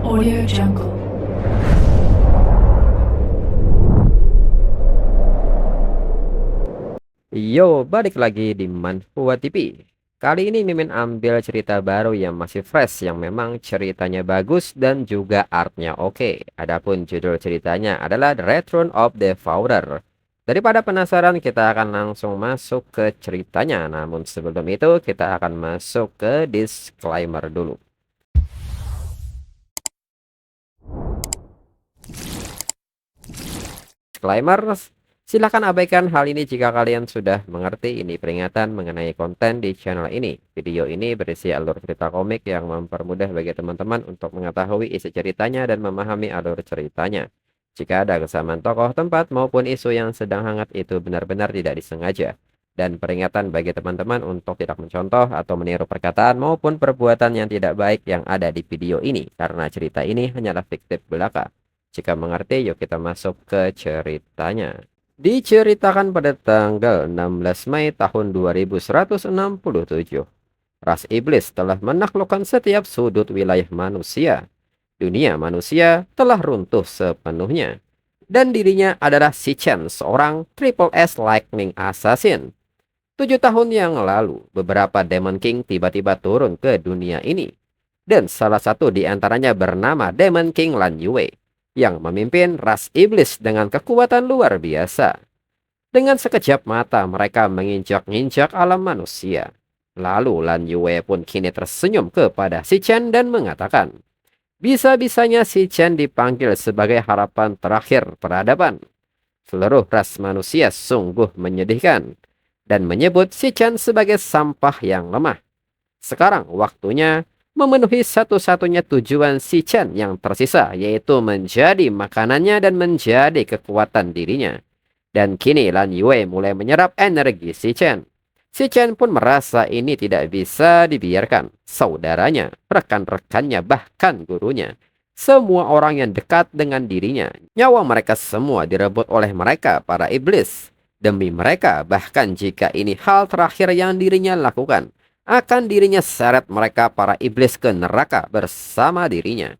Audio Jungle. Yo, balik lagi di Manhua TV. Kali ini Mimin ambil cerita baru yang masih fresh, yang memang ceritanya bagus dan juga artnya oke. Adapun judul ceritanya adalah The Return of the Devourer. Daripada penasaran, kita akan langsung masuk ke ceritanya. Namun sebelum itu, kita akan masuk ke disclaimer dulu. Disclaimer, silahkan abaikan hal ini jika kalian sudah mengerti. Ini peringatan mengenai konten di channel ini. Video ini berisi alur cerita komik yang mempermudah bagi teman-teman untuk mengetahui isi ceritanya dan memahami alur ceritanya. Jika ada kesamaan tokoh, tempat, maupun isu yang sedang hangat, itu benar-benar tidak disengaja. Dan peringatan bagi teman-teman untuk tidak mencontoh atau meniru perkataan maupun perbuatan yang tidak baik yang ada di video ini, karena cerita ini hanyalah fiktif belaka. Jika mengerti, yuk kita masuk ke ceritanya. Diceritakan pada tanggal 16 Mei tahun 2167, ras iblis telah menaklukkan setiap sudut wilayah manusia. Dunia manusia telah runtuh sepenuhnya. Dan dirinya adalah Si Chen, seorang Triple S Lightning Assassin. 7 tahun yang lalu, beberapa Demon King tiba-tiba turun ke dunia ini. Dan salah satu di antaranya bernama Demon King Lan Yue, yang memimpin ras iblis dengan kekuatan luar biasa. Dengan sekejap mata mereka menginjak-injak alam manusia. Lalu Lan Yue pun kini tersenyum kepada Si Chen dan mengatakan, bisa-bisanya Si Chen dipanggil sebagai harapan terakhir peradaban. Seluruh ras manusia sungguh menyedihkan dan menyebut Si Chen sebagai sampah yang lemah. Sekarang waktunya memenuhi satu-satunya tujuan Si Chen yang tersisa, yaitu menjadi makanannya dan menjadi kekuatan dirinya. Dan kini Lan Yue mulai menyerap energi Si Chen. Si Chen pun merasa ini tidak bisa dibiarkan. Saudaranya, rekan-rekannya, bahkan gurunya, semua orang yang dekat dengan dirinya, nyawa mereka semua direbut oleh mereka, para iblis. Demi mereka, bahkan jika ini hal terakhir yang dirinya lakukan, akan dirinya seret mereka para iblis ke neraka bersama dirinya.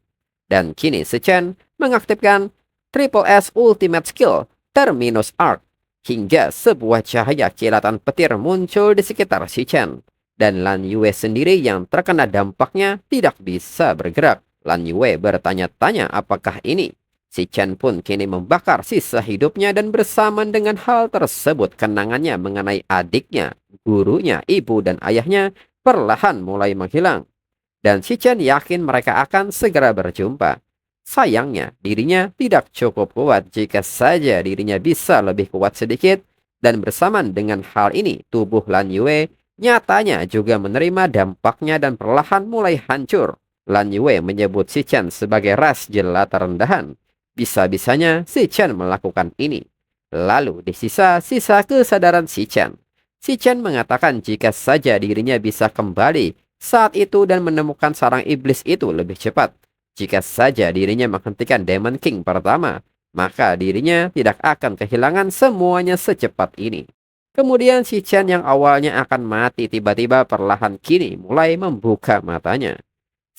Dan kini Si Chen mengaktifkan Triple S Ultimate Skill Terminus Arc, hingga sebuah cahaya kilatan petir muncul di sekitar Si Chen. Dan Lan Yue sendiri yang terkena dampaknya tidak bisa bergerak. Lan Yue bertanya-tanya apakah ini. Si Chen pun kini membakar sisa hidupnya, dan bersamaan dengan hal tersebut, kenangannya mengenai adiknya, gurunya, ibu, dan ayahnya perlahan mulai menghilang. Dan Si Chen yakin mereka akan segera berjumpa. Sayangnya, dirinya tidak cukup kuat. Jika saja dirinya bisa lebih kuat sedikit. Dan bersamaan dengan hal ini, tubuh Lan Yue nyatanya juga menerima dampaknya dan perlahan mulai hancur. Lan Yue menyebut Si Chen sebagai ras jelata rendahan. Bisa-bisanya Si Chen melakukan ini. Lalu di sisa-sisa kesadaran Si Chen, Si Chen mengatakan jika saja dirinya bisa kembali saat itu dan menemukan sarang iblis itu lebih cepat. Jika saja dirinya menghentikan Demon King pertama, maka dirinya tidak akan kehilangan semuanya secepat ini. Kemudian Si Chen yang awalnya akan mati tiba-tiba perlahan kini mulai membuka matanya.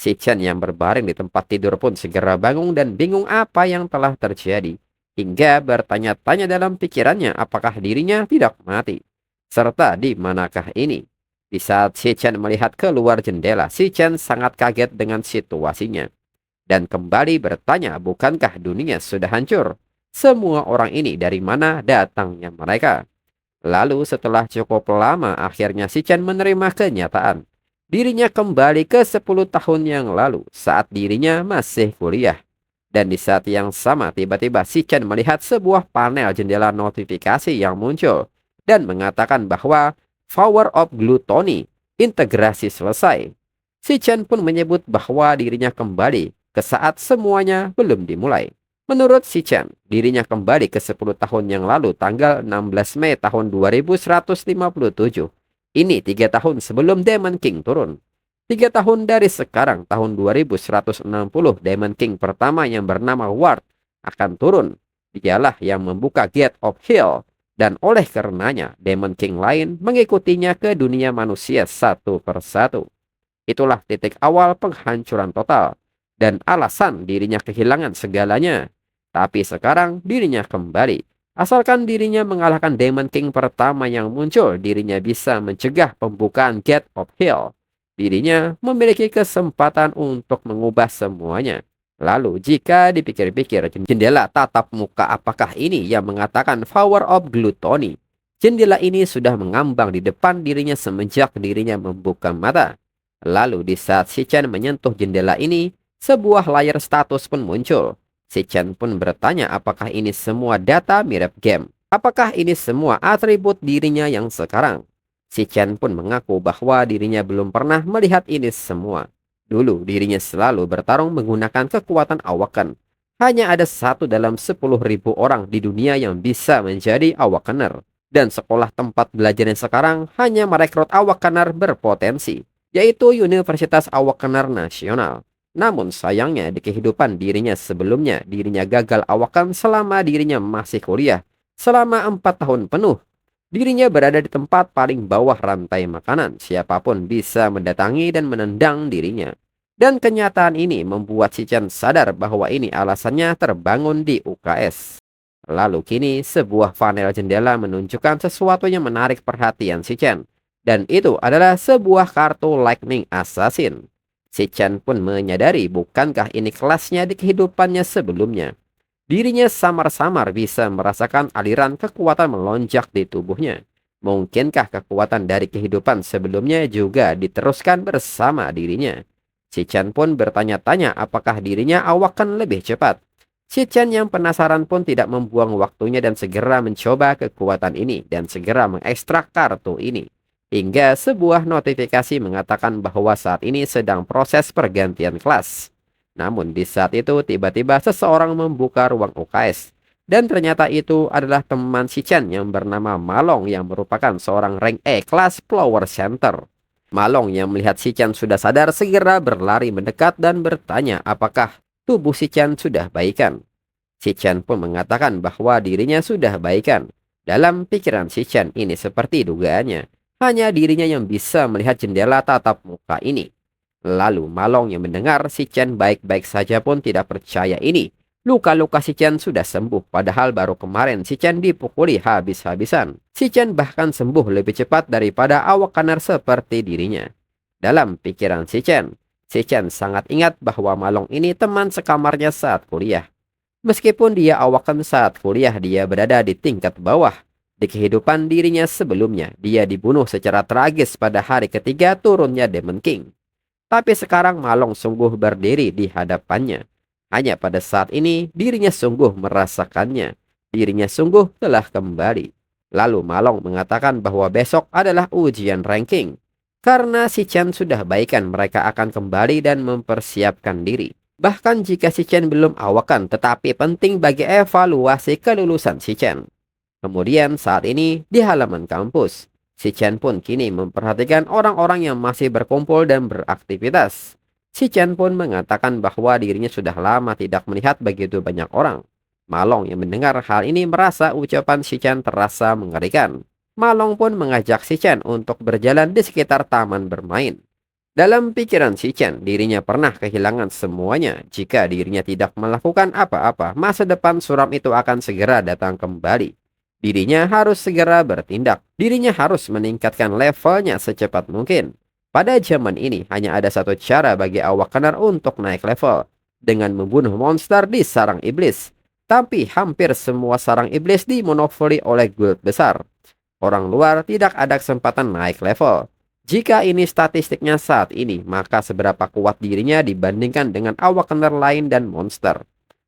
Si Chen yang berbaring di tempat tidur pun segera bangun dan bingung apa yang telah terjadi. Hingga bertanya-tanya dalam pikirannya apakah dirinya tidak mati. Serta di manakah ini. Di saat Si Chen melihat keluar jendela, Si Chen sangat kaget dengan situasinya. Dan kembali bertanya, bukankah dunia sudah hancur? Semua orang ini dari mana datangnya mereka? Lalu setelah cukup lama, akhirnya Si Chen menerima kenyataan. Dirinya kembali ke 10 tahun yang lalu saat dirinya masih kuliah. Dan di saat yang sama tiba-tiba Si Chen melihat sebuah panel jendela notifikasi yang muncul. Dan mengatakan bahwa Power of Gluttony integrasi selesai. Si Chen pun menyebut bahwa dirinya kembali ke saat semuanya belum dimulai. Menurut Si Chen, dirinya kembali ke 10 tahun yang lalu tanggal 16 Mei tahun 2157. Ini 3 tahun sebelum Demon King turun. 3 tahun dari sekarang, tahun 2160, Demon King pertama yang bernama Ward akan turun. Dialah yang membuka Gate of Hell. Dan oleh karenanya, Demon King lain mengikutinya ke dunia manusia satu persatu. Itulah titik awal penghancuran total. dan alasan dirinya kehilangan segalanya. Tapi sekarang dirinya kembali. Asalkan dirinya mengalahkan Demon King pertama yang muncul, dirinya bisa mencegah pembukaan Gate of Hell. Dirinya memiliki kesempatan untuk mengubah semuanya. Lalu jika dipikir-pikir, jendela tatap muka apakah ini yang mengatakan Power of Gluttony? Jendela ini sudah mengambang di depan dirinya semenjak dirinya membuka mata. Lalu di saat Si Chen menyentuh jendela ini, sebuah layar status pun muncul. Si Chen pun bertanya apakah ini semua data mirip game. Apakah ini semua atribut dirinya yang sekarang? Si Chen pun mengaku bahwa dirinya belum pernah melihat ini semua. Dulu dirinya selalu bertarung menggunakan kekuatan awaken. Hanya ada satu dalam 10.000 orang di dunia yang bisa menjadi awakener. Dan sekolah tempat belajarnya sekarang hanya merekrut awakener berpotensi, yaitu Universitas Awakener Nasional. Namun sayangnya di kehidupan dirinya sebelumnya, dirinya gagal awaken selama dirinya masih kuliah. Selama 4 tahun penuh, dirinya berada di tempat paling bawah rantai makanan. Siapapun bisa mendatangi dan menendang dirinya. Dan kenyataan ini membuat Si Chen sadar bahwa ini alasannya terbangun di UKS. Lalu kini sebuah panel jendela menunjukkan sesuatu yang menarik perhatian Si Chen. Dan itu adalah sebuah kartu Lightning Assassin. Si Chen pun menyadari bukankah ini kelasnya di kehidupannya sebelumnya. Dirinya samar-samar bisa merasakan aliran kekuatan melonjak di tubuhnya. Mungkinkah kekuatan dari kehidupan sebelumnya juga diteruskan bersama dirinya? Si Chen pun bertanya-tanya apakah dirinya awaken lebih cepat. Si Chen yang penasaran pun tidak membuang waktunya dan segera mencoba kekuatan ini dan segera mengekstrak kartu ini. Hingga sebuah notifikasi mengatakan bahwa saat ini sedang proses pergantian kelas. Namun di saat itu tiba-tiba seseorang membuka ruang UKS. Dan ternyata itu adalah teman Si Chen yang bernama Malong yang merupakan seorang rank E kelas Flower Center. Malong yang melihat Si Chen sudah sadar segera berlari mendekat dan bertanya apakah tubuh Si Chen sudah baikan. Si Chen pun mengatakan bahwa dirinya sudah baikan. Dalam pikiran Si Chen ini seperti dugaannya. Hanya dirinya yang bisa melihat jendela tatap muka ini. Lalu Malong yang mendengar Si Chen baik-baik saja pun tidak percaya ini. Luka-luka Si Chen sudah sembuh, padahal baru kemarin Si Chen dipukuli habis-habisan. Si Chen bahkan sembuh lebih cepat daripada awakener seperti dirinya. Dalam pikiran Si Chen sangat ingat bahwa Malong ini teman sekamarnya saat kuliah. Meskipun dia awaken saat kuliah, dia berada di tingkat bawah. Di kehidupan dirinya sebelumnya, dia dibunuh secara tragis pada hari ketiga turunnya Demon King. Tapi sekarang Malong sungguh berdiri di hadapannya. Hanya pada saat ini dirinya sungguh merasakannya. Dirinya sungguh telah kembali. Lalu Malong mengatakan bahwa besok adalah ujian ranking. Karena Si Chen sudah baikan, mereka akan kembali dan mempersiapkan diri. Bahkan jika Si Chen belum awaken, tetapi penting bagi evaluasi kelulusan Si Chen. Kemudian saat ini di halaman kampus, Si Chen pun kini memperhatikan orang-orang yang masih berkumpul dan beraktivitas. Si Chen pun mengatakan bahwa dirinya sudah lama tidak melihat begitu banyak orang. Malong yang mendengar hal ini merasa ucapan Si Chen terasa mengerikan. Malong pun mengajak Si Chen untuk berjalan di sekitar taman bermain. Dalam pikiran Si Chen, dirinya pernah kehilangan semuanya. Jika dirinya tidak melakukan apa-apa, masa depan suram itu akan segera datang kembali. Dirinya harus segera bertindak. Dirinya harus meningkatkan levelnya secepat mungkin. Pada zaman ini hanya ada satu cara bagi awakener untuk naik level, dengan membunuh monster di sarang iblis. Tapi hampir semua sarang iblis dimonopoli oleh guild besar. Orang luar tidak ada kesempatan naik level. Jika ini statistiknya saat ini, maka seberapa kuat dirinya dibandingkan dengan awakener lain dan monster.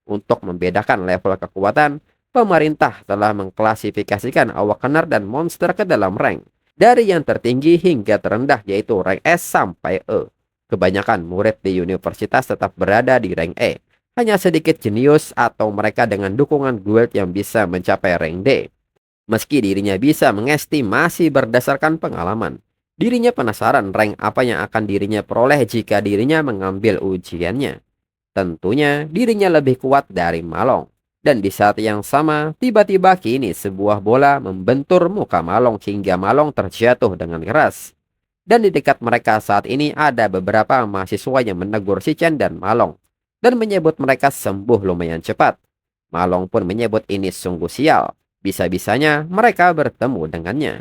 Untuk membedakan level kekuatan, pemerintah telah mengklasifikasikan awakener dan monster ke dalam rank. Dari yang tertinggi hingga terendah, yaitu rank S sampai E. Kebanyakan murid di universitas tetap berada di rank E. Hanya sedikit jenius atau mereka dengan dukungan guild yang bisa mencapai rank D. Meski dirinya bisa mengestimasi berdasarkan pengalaman, dirinya penasaran rank apa yang akan dirinya peroleh jika dirinya mengambil ujiannya. Tentunya dirinya lebih kuat dari Malong. Dan di saat yang sama, tiba-tiba kini sebuah bola membentur muka Malong hingga Malong terjatuh dengan keras. Dan di dekat mereka saat ini ada beberapa mahasiswa yang menegur Si Chen dan Malong. dan menyebut mereka sembuh lumayan cepat. Malong pun menyebut ini sungguh sial. Bisa-bisanya mereka bertemu dengannya.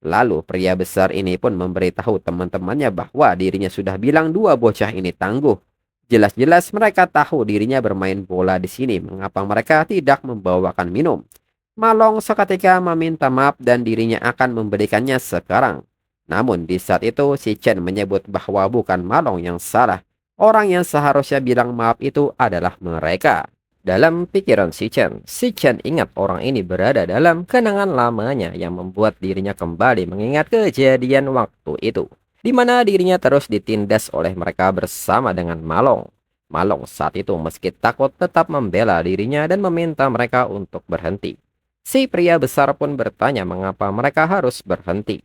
Lalu pria besar ini pun memberitahu teman-temannya bahwa dirinya sudah bilang dua bocah ini tangguh. Jelas-jelas mereka tahu dirinya bermain bola di sini. Mengapa mereka tidak membawakan minum? Malong seketika meminta maaf dan dirinya akan memberikannya sekarang. Namun di saat itu si Chen menyebut bahwa bukan Malong yang salah. Orang yang seharusnya bilang maaf itu adalah mereka. Dalam pikiran si Chen ingat orang ini berada dalam kenangan lamanya yang membuat dirinya kembali mengingat kejadian waktu itu, di mana dirinya terus ditindas oleh mereka bersama dengan Malong. Malong saat itu meski takut tetap membela dirinya dan meminta mereka untuk berhenti. Si pria besar pun bertanya mengapa mereka harus berhenti.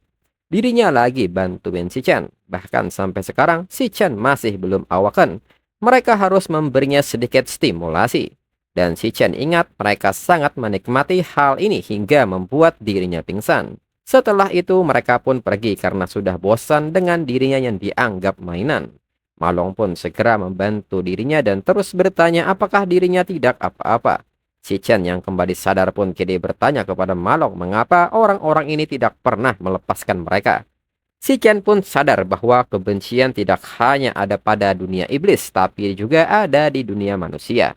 Dirinya lagi bantuin si Chen. Bahkan sampai sekarang si Chen masih belum awaken. Mereka harus memberinya sedikit stimulasi. Dan si Chen ingat mereka sangat menikmati hal ini hingga membuat dirinya pingsan. Setelah itu mereka pun pergi karena sudah bosan dengan dirinya yang dianggap mainan. Malong pun segera membantu dirinya dan terus bertanya apakah dirinya tidak apa-apa. Si Chen yang kembali sadar pun kini bertanya kepada Malong mengapa orang-orang ini tidak pernah melepaskan mereka. Si Chen pun sadar bahwa kebencian tidak hanya ada pada dunia iblis tapi juga ada di dunia manusia.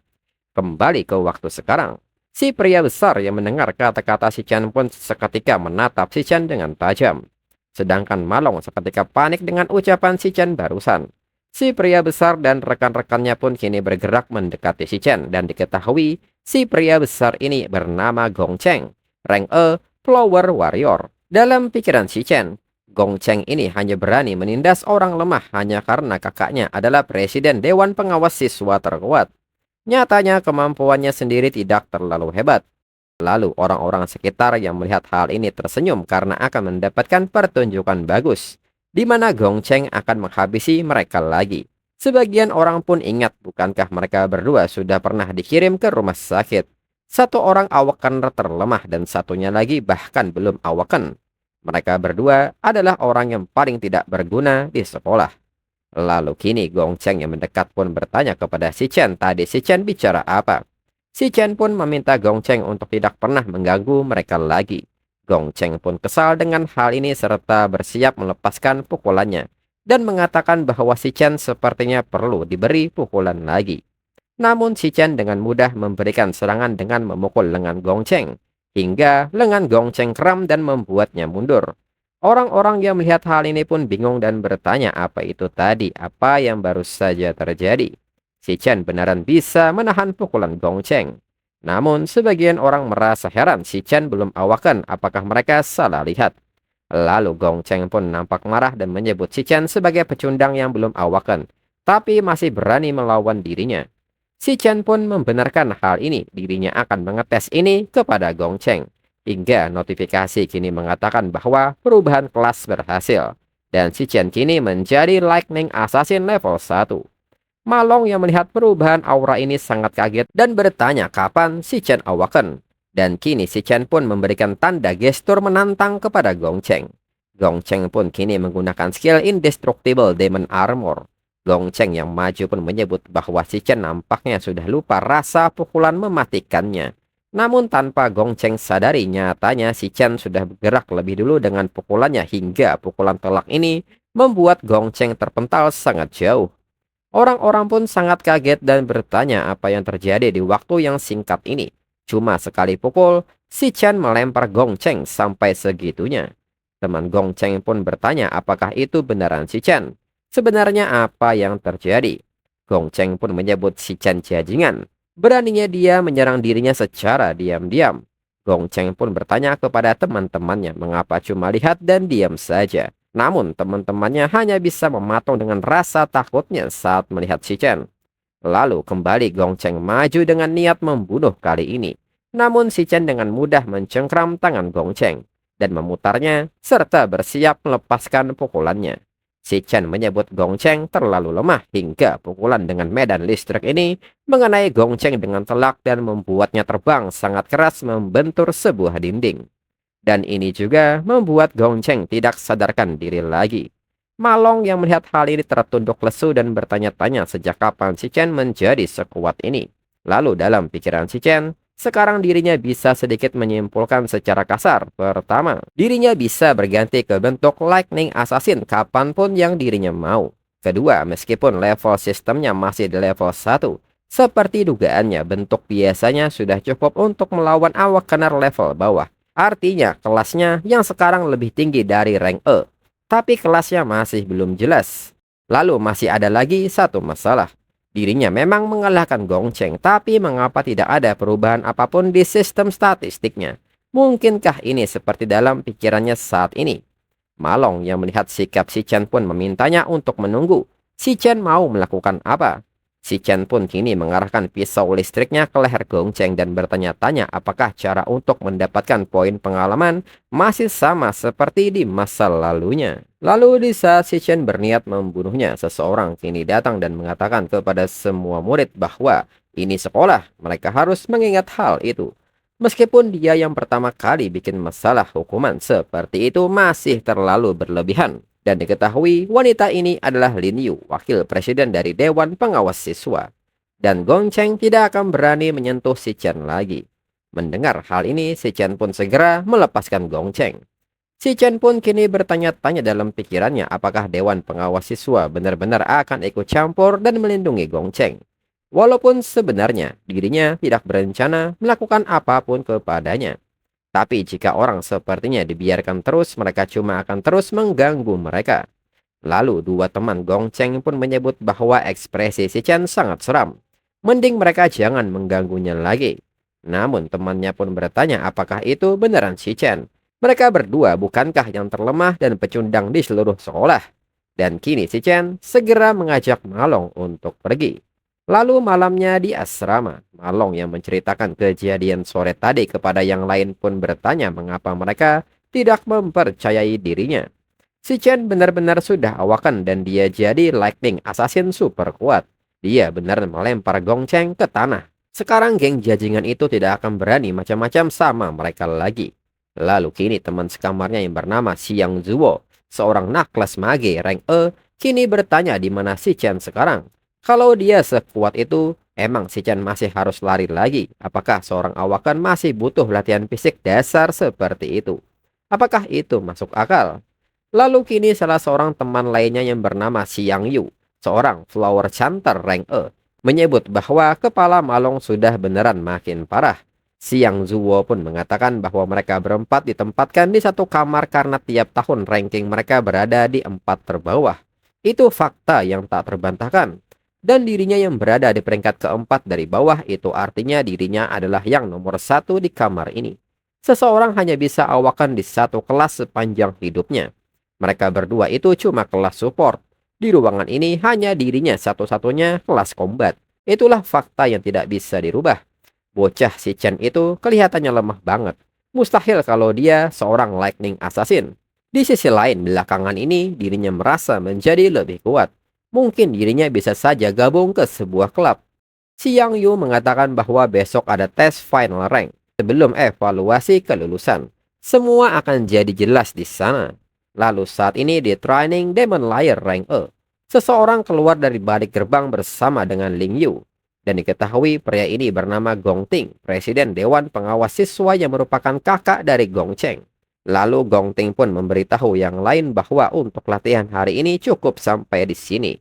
Kembali ke waktu sekarang, si pria besar yang mendengar kata-kata si Chen pun seketika menatap si Chen dengan tajam. Sedangkan Malong seketika panik dengan ucapan si Chen barusan. Si pria besar dan rekan-rekannya pun kini bergerak mendekati si Chen dan diketahui si pria besar ini bernama Gong Cheng, rank E, Flower Warrior. Dalam pikiran si Chen, Gong Cheng ini hanya berani menindas orang lemah hanya karena kakaknya adalah presiden Dewan Pengawas Siswa terkuat. Nyatanya kemampuannya sendiri tidak terlalu hebat. Lalu orang-orang sekitar yang melihat hal ini tersenyum karena akan mendapatkan pertunjukan bagus, di mana Gong Cheng akan menghabisi mereka lagi. Sebagian orang pun ingat bukankah mereka berdua sudah pernah dikirim ke rumah sakit. Satu orang awaken terlemah dan satunya lagi bahkan belum awaken. Mereka berdua adalah orang yang paling tidak berguna di sekolah. Lalu kini Gong Cheng yang mendekat pun bertanya kepada si Chen tadi si Chen bicara apa. Si Chen pun meminta Gong Cheng untuk tidak pernah mengganggu mereka lagi. Gong Cheng pun kesal dengan hal ini serta bersiap melepaskan pukulannya. Dan mengatakan bahwa si Chen sepertinya perlu diberi pukulan lagi. Namun si Chen dengan mudah memberikan serangan dengan memukul lengan Gong Cheng. Hingga lengan Gong Cheng kram dan membuatnya mundur. Orang-orang yang melihat hal ini pun bingung dan bertanya apa itu tadi, apa yang baru saja terjadi. Si Chen benaran bisa menahan pukulan Gong Cheng. Namun sebagian orang merasa heran si Chen belum awaken apakah mereka salah lihat. Lalu Gong Cheng pun nampak marah dan menyebut si Chen sebagai pecundang yang belum awaken, tapi masih berani melawan dirinya. Si Chen pun membenarkan hal ini, dirinya akan mengetes ini kepada Gong Cheng. Hingga notifikasi kini mengatakan bahwa perubahan kelas berhasil. Dan si Chen kini menjadi Lightning Assassin level 1. Malong yang melihat perubahan aura ini sangat kaget dan bertanya kapan si Chen awaken. Dan kini si Chen pun memberikan tanda gestur menantang kepada Gong Cheng. Gong Cheng pun kini menggunakan skill Indestructible Demon Armor. Gong Cheng yang maju pun menyebut bahwa si Chen nampaknya sudah lupa rasa pukulan mematikannya. Namun tanpa Gong Cheng sadari nyatanya si Chen sudah bergerak lebih dulu dengan pukulannya hingga pukulan telak ini membuat Gong Cheng terpental sangat jauh. Orang-orang pun sangat kaget dan bertanya apa yang terjadi di waktu yang singkat ini. Cuma sekali pukul, si Chen melempar Gong Cheng sampai segitunya. Teman Gong Cheng pun bertanya apakah itu beneran si Chen. Sebenarnya apa yang terjadi? Gong Cheng pun menyebut si Chen jajingan. Beraninya dia menyerang dirinya secara diam-diam. Gong Cheng pun bertanya kepada teman-temannya mengapa cuma lihat dan diam saja. Namun teman-temannya hanya bisa mematung dengan rasa takutnya saat melihat si Chen. Lalu kembali Gong Cheng maju dengan niat membunuh kali ini. Namun si Chen dengan mudah mencengkram tangan Gong Cheng dan memutarnya serta bersiap melepaskan pukulannya. Si Chen menyebut Gong Cheng terlalu lemah hingga pukulan dengan medan listrik ini mengenai Gong Cheng dengan telak dan membuatnya terbang sangat keras membentur sebuah dinding. Dan ini juga membuat Gong Cheng tidak sadarkan diri lagi. Malong yang melihat hal ini tertunduk lesu dan bertanya-tanya sejak kapan si Chen menjadi sekuat ini. Lalu dalam pikiran si Chen, sekarang dirinya bisa sedikit menyimpulkan secara kasar. Pertama, dirinya bisa berganti ke bentuk Lightning Assassin kapanpun yang dirinya mau. Kedua, meskipun level sistemnya masih di level 1, seperti dugaannya bentuk biasanya sudah cukup untuk melawan Awakener level bawah. Artinya kelasnya yang sekarang lebih tinggi dari rank E. Tapi kelasnya masih belum jelas. Lalu masih ada lagi satu masalah. Dirinya memang mengalahkan Gong Cheng, tapi mengapa tidak ada perubahan apapun di sistem statistiknya? Mungkinkah ini seperti dalam pikirannya saat ini? Malong yang melihat sikap si Chen pun memintanya untuk menunggu. Si Chen mau melakukan apa? Si Chen pun kini mengarahkan pisau listriknya ke leher Gong Cheng dan bertanya-tanya apakah cara untuk mendapatkan poin pengalaman masih sama seperti di masa lalunya. Lalu di saat si Chen berniat membunuhnya, seseorang kini datang dan mengatakan kepada semua murid bahwa ini sekolah, mereka harus mengingat hal itu. Meskipun dia yang pertama kali bikin masalah, hukuman seperti itu masih terlalu berlebihan. Dan diketahui wanita ini adalah Lin Yu, wakil presiden dari Dewan Pengawas Siswa. Dan Gong Cheng tidak akan berani menyentuh si Chen lagi. Mendengar hal ini, si Chen pun segera melepaskan Gong Cheng. Si Chen pun kini bertanya-tanya dalam pikirannya apakah Dewan Pengawas Siswa benar-benar akan ikut campur dan melindungi Gong Cheng. Walaupun sebenarnya dirinya tidak berencana melakukan apapun kepadanya. Tapi jika orang sepertinya dibiarkan terus, mereka cuma akan terus mengganggu mereka. Lalu dua teman Gong Cheng pun menyebut bahwa ekspresi si Chen sangat seram. Mending mereka jangan mengganggunya lagi. Namun temannya pun bertanya apakah itu beneran si Chen. Mereka berdua bukankah yang terlemah dan pecundang di seluruh sekolah? Dan kini si Chen segera mengajak Malong untuk pergi. Lalu malamnya di asrama, Malong yang menceritakan kejadian sore tadi kepada yang lain pun bertanya mengapa mereka tidak mempercayai dirinya. Si Chen benar-benar sudah awaken dan dia jadi Lightning Assassin super kuat. Dia benar melempar Gong Cheng ke tanah. Sekarang geng jajingan itu tidak akan berani macam-macam sama mereka lagi. Lalu kini teman sekamarnya yang bernama Xiang Zuo, seorang nakles mage rank E, kini bertanya di mana si Chen sekarang. Kalau dia sekuat itu, emang si Chen masih harus lari lagi? Apakah seorang awakan masih butuh latihan fisik dasar seperti itu? Apakah itu masuk akal? Lalu kini salah seorang teman lainnya yang bernama Xiang Yu, seorang flower chanter rank E, menyebut bahwa kepala Malong sudah beneran makin parah. Xiang Zuo pun mengatakan bahwa mereka berempat ditempatkan di satu kamar karena tiap tahun ranking mereka berada di 4 terbawah. Itu fakta yang tak terbantahkan. Dan dirinya yang berada di peringkat keempat dari bawah itu artinya dirinya adalah yang nomor 1 di kamar ini. Seseorang hanya bisa awakan di satu kelas sepanjang hidupnya. Mereka berdua itu cuma kelas support. Di ruangan ini hanya dirinya satu-satunya kelas combat. Itulah fakta yang tidak bisa dirubah. Bocah si Chen itu kelihatannya lemah banget. Mustahil kalau dia seorang Lightning Assassin. Di sisi lain, belakangan ini dirinya merasa menjadi lebih kuat. Mungkin dirinya bisa saja gabung ke sebuah klub. Xiang Yu mengatakan bahwa besok ada tes final rank sebelum evaluasi kelulusan. Semua akan jadi jelas di sana. Lalu saat ini di training Demon Lair rank E, seseorang keluar dari balik gerbang bersama dengan Ling Yu. Dan diketahui pria ini bernama Gong Ting, presiden Dewan Pengawas Siswa yang merupakan kakak dari Gong Cheng. Lalu Gong Ting pun memberitahu yang lain bahwa untuk latihan hari ini cukup sampai di sini.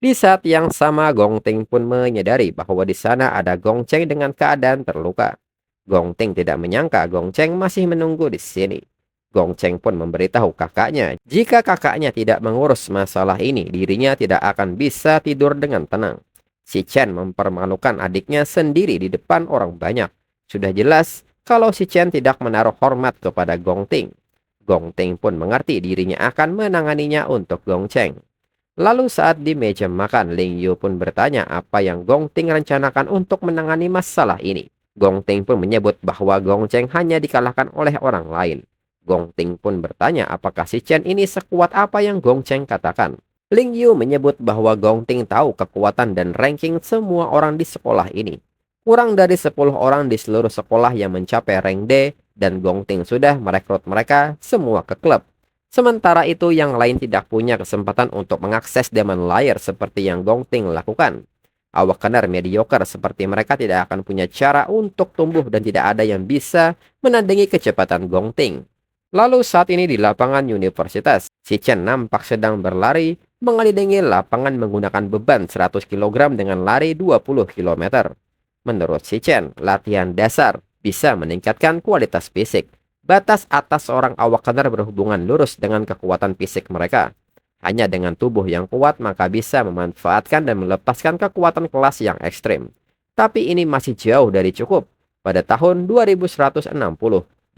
Di saat yang sama, Gong Ting pun menyadari bahwa di sana ada Gong Cheng dengan keadaan terluka. Gong Ting tidak menyangka Gong Cheng masih menunggu di sini. Gong Cheng pun memberitahu kakaknya, jika kakaknya tidak mengurus masalah ini, dirinya tidak akan bisa tidur dengan tenang. Si Chen mempermalukan adiknya sendiri di depan orang banyak. Sudah jelas kalau si Chen tidak menaruh hormat kepada Gong Ting. Gong Ting pun mengerti dirinya akan menanganinya untuk Gong Cheng. Lalu saat di meja makan, Ling Yu pun bertanya apa yang Gong Ting rencanakan untuk menangani masalah ini. Gong Ting pun menyebut bahwa Gong Cheng hanya dikalahkan oleh orang lain. Gong Ting pun bertanya apakah si Chen ini sekuat apa yang Gong Cheng katakan. Ling Yu menyebut bahwa Gong Ting tahu kekuatan dan ranking semua orang di sekolah ini. Kurang dari 10 orang di seluruh sekolah yang mencapai rank D, dan Gong Ting sudah merekrut mereka semua ke klub. Sementara itu yang lain tidak punya kesempatan untuk mengakses Demon Layer seperti yang Gongting lakukan. Awakener mediocre seperti mereka tidak akan punya cara untuk tumbuh dan tidak ada yang bisa menandingi kecepatan Gongting. Lalu saat ini di lapangan universitas, si Chen nampak sedang berlari mengelilingi lapangan menggunakan beban 100 kg dengan lari 20 km. Menurut si Chen, latihan dasar bisa meningkatkan kualitas fisik. Batas atas seorang awakener berhubungan lurus dengan kekuatan fisik mereka. Hanya dengan tubuh yang kuat maka bisa memanfaatkan dan melepaskan kekuatan kelas yang ekstrim. Tapi ini masih jauh dari cukup. Pada tahun 2160,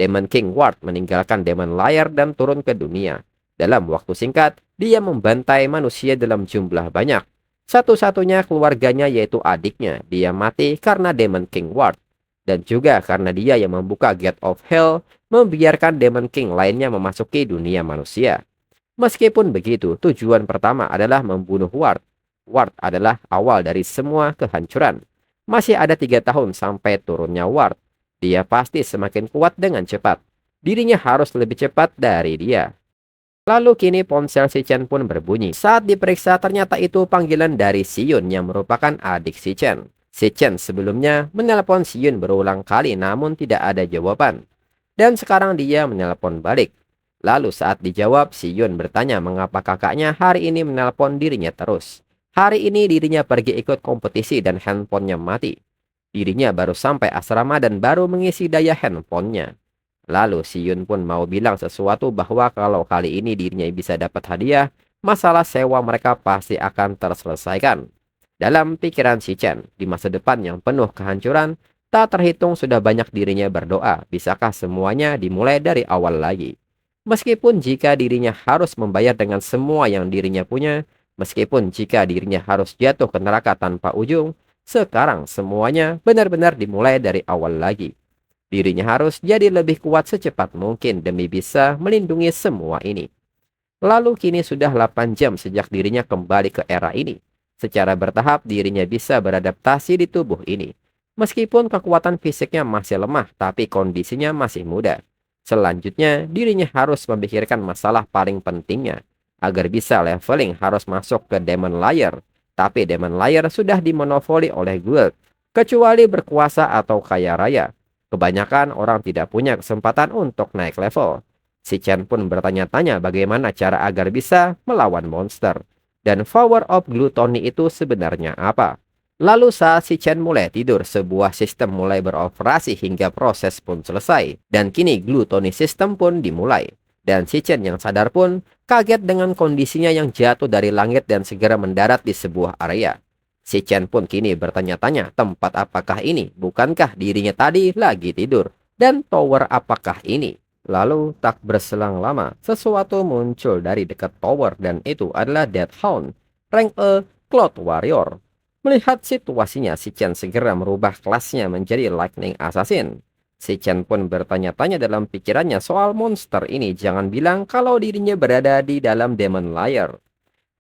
Demon King Ward meninggalkan Demon Layer dan turun ke dunia. Dalam waktu singkat, dia membantai manusia dalam jumlah banyak. Satu-satunya keluarganya yaitu adiknya, dia mati karena Demon King Ward. Dan juga karena dia yang membuka Gate of Hell, membiarkan Demon King lainnya memasuki dunia manusia. Meskipun begitu, tujuan pertama adalah membunuh Ward. Ward adalah awal dari semua kehancuran. Masih ada 3 tahun sampai turunnya Ward. Dia pasti semakin kuat dengan cepat. Dirinya harus lebih cepat dari dia. Lalu kini ponsel si Chen pun berbunyi. Saat diperiksa ternyata itu panggilan dari Si Yun yang merupakan adik si Chen. Si Chen sebelumnya menelpon Si Yun berulang kali namun tidak ada jawaban. Dan sekarang dia menelpon balik. Lalu saat dijawab, Si Yun bertanya mengapa kakaknya hari ini menelpon dirinya terus. Hari ini dirinya pergi ikut kompetisi dan handphonenya mati. Dirinya baru sampai asrama dan baru mengisi daya handphonenya. Lalu Si Yun pun mau bilang sesuatu bahwa kalau kali ini dirinya bisa dapat hadiah, masalah sewa mereka pasti akan terselesaikan. Dalam pikiran si Chen, di masa depan yang penuh kehancuran, tak terhitung sudah banyak dirinya berdoa, bisakah semuanya dimulai dari awal lagi. Meskipun jika dirinya harus membayar dengan semua yang dirinya punya, meskipun jika dirinya harus jatuh ke neraka tanpa ujung, sekarang semuanya benar-benar dimulai dari awal lagi. Dirinya harus jadi lebih kuat secepat mungkin demi bisa melindungi semua ini. Lalu kini sudah 8 jam sejak dirinya kembali ke era ini. Secara bertahap dirinya bisa beradaptasi di tubuh ini. Meskipun kekuatan fisiknya masih lemah, tapi kondisinya masih muda. Selanjutnya, dirinya harus memikirkan masalah paling pentingnya. Agar bisa leveling harus masuk ke Demon Layer. Tapi Demon Layer sudah dimonopoli oleh guild. Kecuali berkuasa atau kaya raya. Kebanyakan orang tidak punya kesempatan untuk naik level. Si Chen pun bertanya-tanya bagaimana cara agar bisa melawan monster. Dan power of gluttony itu sebenarnya apa? Lalu saat si Chen mulai tidur, sebuah sistem mulai beroperasi hingga proses pun selesai. Dan kini gluttony system pun dimulai. Dan si Chen yang sadar pun kaget dengan kondisinya yang jatuh dari langit dan segera mendarat di sebuah area. Si Chen pun kini bertanya-tanya tempat apakah ini? Bukankah dirinya tadi lagi tidur? Dan tower apakah ini? Lalu tak berselang lama, sesuatu muncul dari dekat tower dan itu adalah Deathhound, rank E Cloud Warrior. Melihat situasinya, si Chen segera merubah kelasnya menjadi Lightning Assassin. Si Chen pun bertanya-tanya dalam pikirannya soal monster ini, jangan bilang kalau dirinya berada di dalam Demon Layer.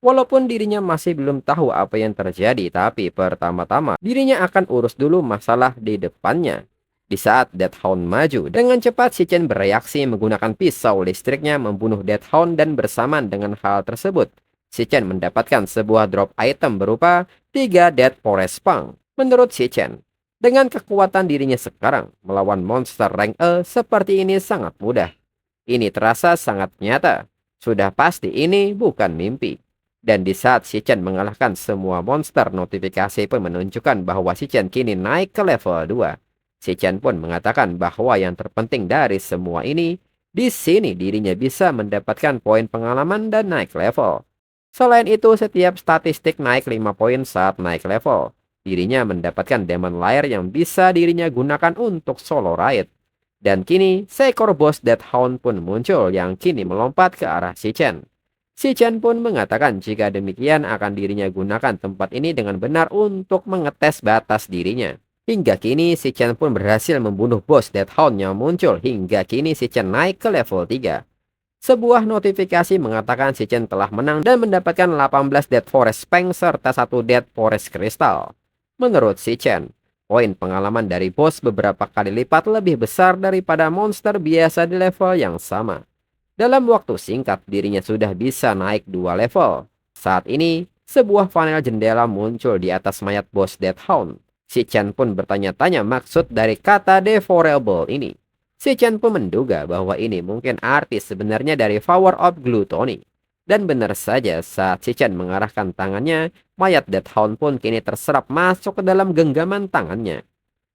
Walaupun dirinya masih belum tahu apa yang terjadi, tapi pertama-tama dirinya akan urus dulu masalah di depannya. Di saat Deathhound maju, dengan cepat si Chen bereaksi menggunakan pisau listriknya membunuh Deathhound dan bersamaan dengan hal tersebut, si Chen mendapatkan sebuah drop item berupa 3 Dead Forest Punk. Menurut si Chen, dengan kekuatan dirinya sekarang, melawan monster rank E seperti ini sangat mudah. Ini terasa sangat nyata. Sudah pasti ini bukan mimpi. Dan di saat si Chen mengalahkan semua monster, notifikasi pun menunjukkan bahwa si Chen kini naik ke level 2. Si Chen pun mengatakan bahwa yang terpenting dari semua ini, di sini dirinya bisa mendapatkan poin pengalaman dan naik level. Selain itu, setiap statistik naik 5 poin saat naik level. Dirinya mendapatkan Demon Layer yang bisa dirinya gunakan untuk solo raid. Dan kini, seekor bos Deathhound pun muncul yang kini melompat ke arah si Chen. Si Chen pun mengatakan jika demikian akan dirinya gunakan tempat ini dengan benar untuk mengetes batas dirinya. Hingga kini si Chen pun berhasil membunuh bos Deathhound yang muncul. Hingga kini si Chen naik ke level 3. Sebuah notifikasi mengatakan si Chen telah menang dan mendapatkan 18 Dead Forest Peng serta 1 Dead Forest Crystal. Menurut si Chen, poin pengalaman dari bos beberapa kali lipat lebih besar daripada monster biasa di level yang sama. Dalam waktu singkat, dirinya sudah bisa naik 2 level. Saat ini, sebuah panel jendela muncul di atas mayat bos Deathhound. Si Chen pun bertanya-tanya maksud dari kata devourable ini. Si Chen pun menduga bahwa ini mungkin arti sebenarnya dari Power of Gluttony. Dan benar saja, saat si Chen mengarahkan tangannya, mayat Deathhound pun kini terserap masuk ke dalam genggaman tangannya.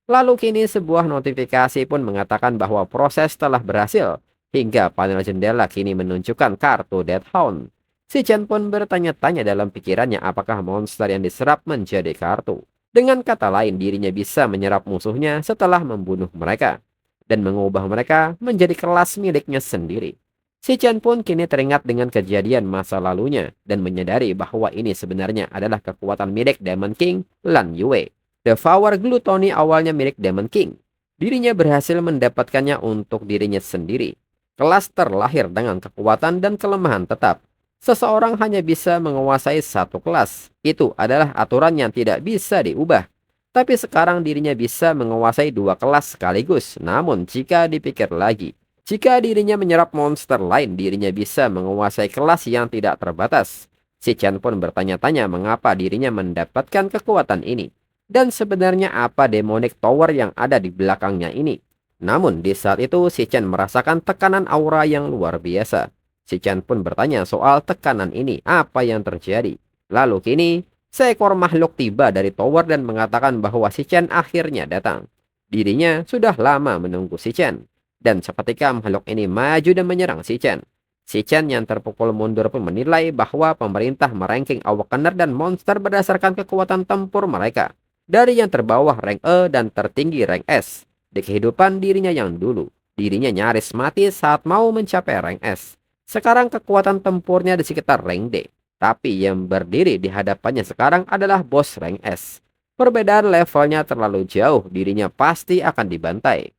Lalu kini sebuah notifikasi pun mengatakan bahwa proses telah berhasil, hingga panel jendela kini menunjukkan kartu Deathhound. Si Chen pun bertanya-tanya dalam pikirannya apakah monster yang diserap menjadi kartu. Dengan kata lain, dirinya bisa menyerap musuhnya setelah membunuh mereka dan mengubah mereka menjadi kelas miliknya sendiri. Si Chen pun kini teringat dengan kejadian masa lalunya dan menyadari bahwa ini sebenarnya adalah kekuatan milik Demon King Lan Yue. Devour Gluttony awalnya milik Demon King. Dirinya berhasil mendapatkannya untuk dirinya sendiri. Kelas terlahir dengan kekuatan dan kelemahan tetap. Seseorang hanya bisa menguasai satu kelas. Itu adalah aturan yang tidak bisa diubah. Tapi sekarang dirinya bisa menguasai 2 kelas sekaligus. Namun jika dipikir lagi, jika dirinya menyerap monster lain, dirinya bisa menguasai kelas yang tidak terbatas. Si Chen pun bertanya-tanya mengapa dirinya mendapatkan kekuatan ini. Dan sebenarnya apa demonic tower yang ada di belakangnya ini. Namun di saat itu si Chen merasakan tekanan aura yang luar biasa. Si Chen pun bertanya soal tekanan ini, apa yang terjadi. Lalu kini, seekor makhluk tiba dari tower dan mengatakan bahwa si Chen akhirnya datang. Dirinya sudah lama menunggu si Chen. Dan seketika makhluk ini maju dan menyerang si Chen. Si Chen yang terpukul mundur pun menilai bahwa pemerintah meranking awakener dan monster berdasarkan kekuatan tempur mereka. Dari yang terbawah rank E dan tertinggi rank S. Di kehidupan dirinya yang dulu, dirinya nyaris mati saat mau mencapai rank S. Sekarang kekuatan tempurnya di sekitar rank D. Tapi yang berdiri di hadapannya sekarang adalah bos rank S. Perbedaan levelnya terlalu jauh, dirinya pasti akan dibantai.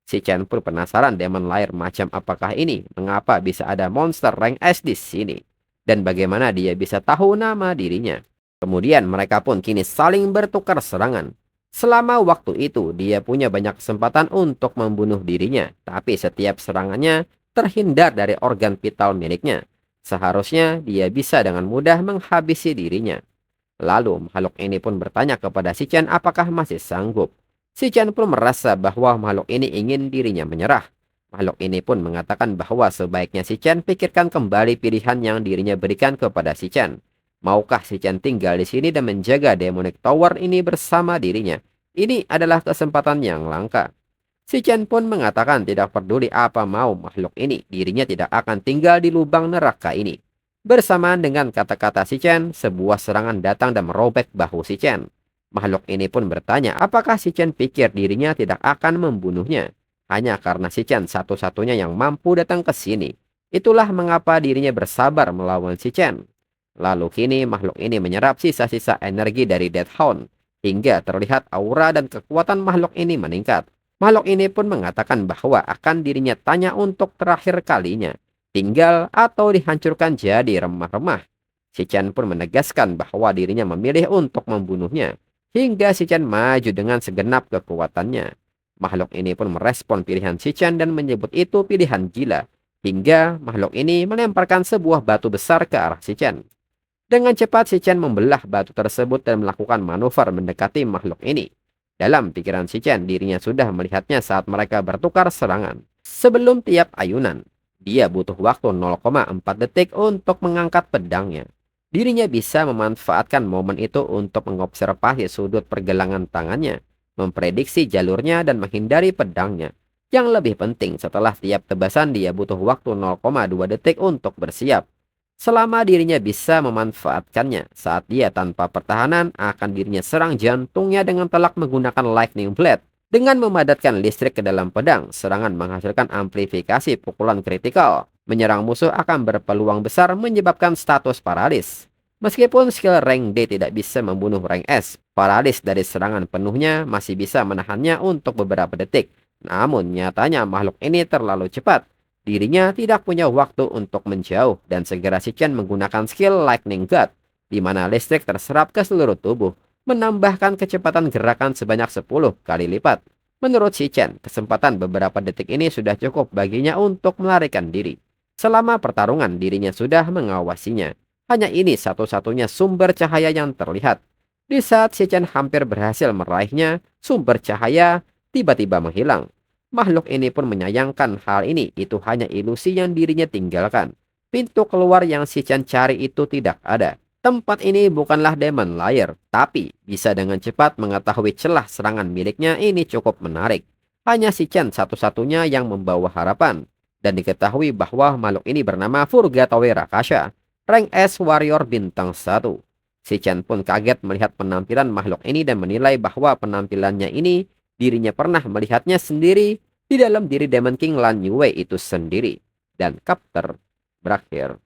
Si Chen pun penasaran Demon Lair macam apakah ini, mengapa bisa ada monster rank S di sini. Dan bagaimana dia bisa tahu nama dirinya. Kemudian mereka pun kini saling bertukar serangan. Selama waktu itu dia punya banyak kesempatan untuk membunuh dirinya. Tapi setiap serangannya terhindar dari organ vital miliknya. Seharusnya dia bisa dengan mudah menghabisi dirinya. Lalu makhluk ini pun bertanya kepada si Chen apakah masih sanggup. Si Chen pun merasa bahwa makhluk ini ingin dirinya menyerah. Makhluk ini pun mengatakan bahwa sebaiknya si Chen pikirkan kembali pilihan yang dirinya berikan kepada si Chen. Maukah si Chen tinggal di sini dan menjaga Demonic Tower ini bersama dirinya? Ini adalah kesempatan yang langka. Si Chen pun mengatakan tidak peduli apa mau makhluk ini, dirinya tidak akan tinggal di lubang neraka ini. Bersamaan dengan kata-kata si Chen, sebuah serangan datang dan merobek bahu si Chen. Makhluk ini pun bertanya apakah si Chen pikir dirinya tidak akan membunuhnya. Hanya karena si Chen satu-satunya yang mampu datang ke sini. Itulah mengapa dirinya bersabar melawan si Chen. Lalu kini makhluk ini menyerap sisa-sisa energi dari Deathhound. Hingga terlihat aura dan kekuatan makhluk ini meningkat. Makhluk ini pun mengatakan bahwa akan dirinya tanya untuk terakhir kalinya. Tinggal atau dihancurkan jadi remah-remah. Si Chen pun menegaskan bahwa dirinya memilih untuk membunuhnya. Hingga si Chen maju dengan segenap kekuatannya. Makhluk ini pun merespon pilihan si Chen dan menyebut itu pilihan gila. Hingga makhluk ini melemparkan sebuah batu besar ke arah si Chen. Dengan cepat si Chen membelah batu tersebut dan melakukan manuver mendekati makhluk ini. Dalam pikiran si Chen, dirinya sudah melihatnya saat mereka bertukar serangan. Sebelum tiap ayunan, dia butuh waktu 0,4 detik untuk mengangkat pedangnya. Dirinya bisa memanfaatkan momen itu untuk mengobservasi sudut pergelangan tangannya, memprediksi jalurnya dan menghindari pedangnya. Yang lebih penting, setelah tiap tebasan dia butuh waktu 0,2 detik untuk bersiap. Selama dirinya bisa memanfaatkannya, saat dia tanpa pertahanan akan dirinya serang jantungnya dengan telak menggunakan lightning blade. Dengan memadatkan listrik ke dalam pedang, serangan menghasilkan amplifikasi pukulan kritikal. Menyerang musuh akan berpeluang besar menyebabkan status paralis. Meskipun skill rank D tidak bisa membunuh rank S, paralis dari serangan penuhnya masih bisa menahannya untuk beberapa detik. Namun nyatanya makhluk ini terlalu cepat. Dirinya tidak punya waktu untuk menjauh dan segera si Chen menggunakan skill Lightning God, di mana listrik terserap ke seluruh tubuh, menambahkan kecepatan gerakan sebanyak 10 kali lipat. Menurut si Chen, kesempatan beberapa detik ini sudah cukup baginya untuk melarikan diri. Selama pertarungan dirinya sudah mengawasinya. Hanya ini satu-satunya sumber cahaya yang terlihat. Di saat Si Chen hampir berhasil meraihnya, sumber cahaya tiba-tiba menghilang. Makhluk ini pun menyayangkan hal ini, itu hanya ilusi yang dirinya tinggalkan. Pintu keluar yang Si Chen cari itu tidak ada. Tempat ini bukanlah Demon Lair, tapi bisa dengan cepat mengetahui celah serangan miliknya ini cukup menarik. Hanya Si Chen satu-satunya yang membawa harapan. Dan diketahui bahwa makhluk ini bernama Furgatowe Rakasha, rank S Warrior bintang 1. Si Chen pun kaget melihat penampilan makhluk ini dan menilai bahwa penampilannya ini dirinya pernah melihatnya sendiri di dalam diri Demon King Lan Yue itu sendiri. Dan chapter berakhir.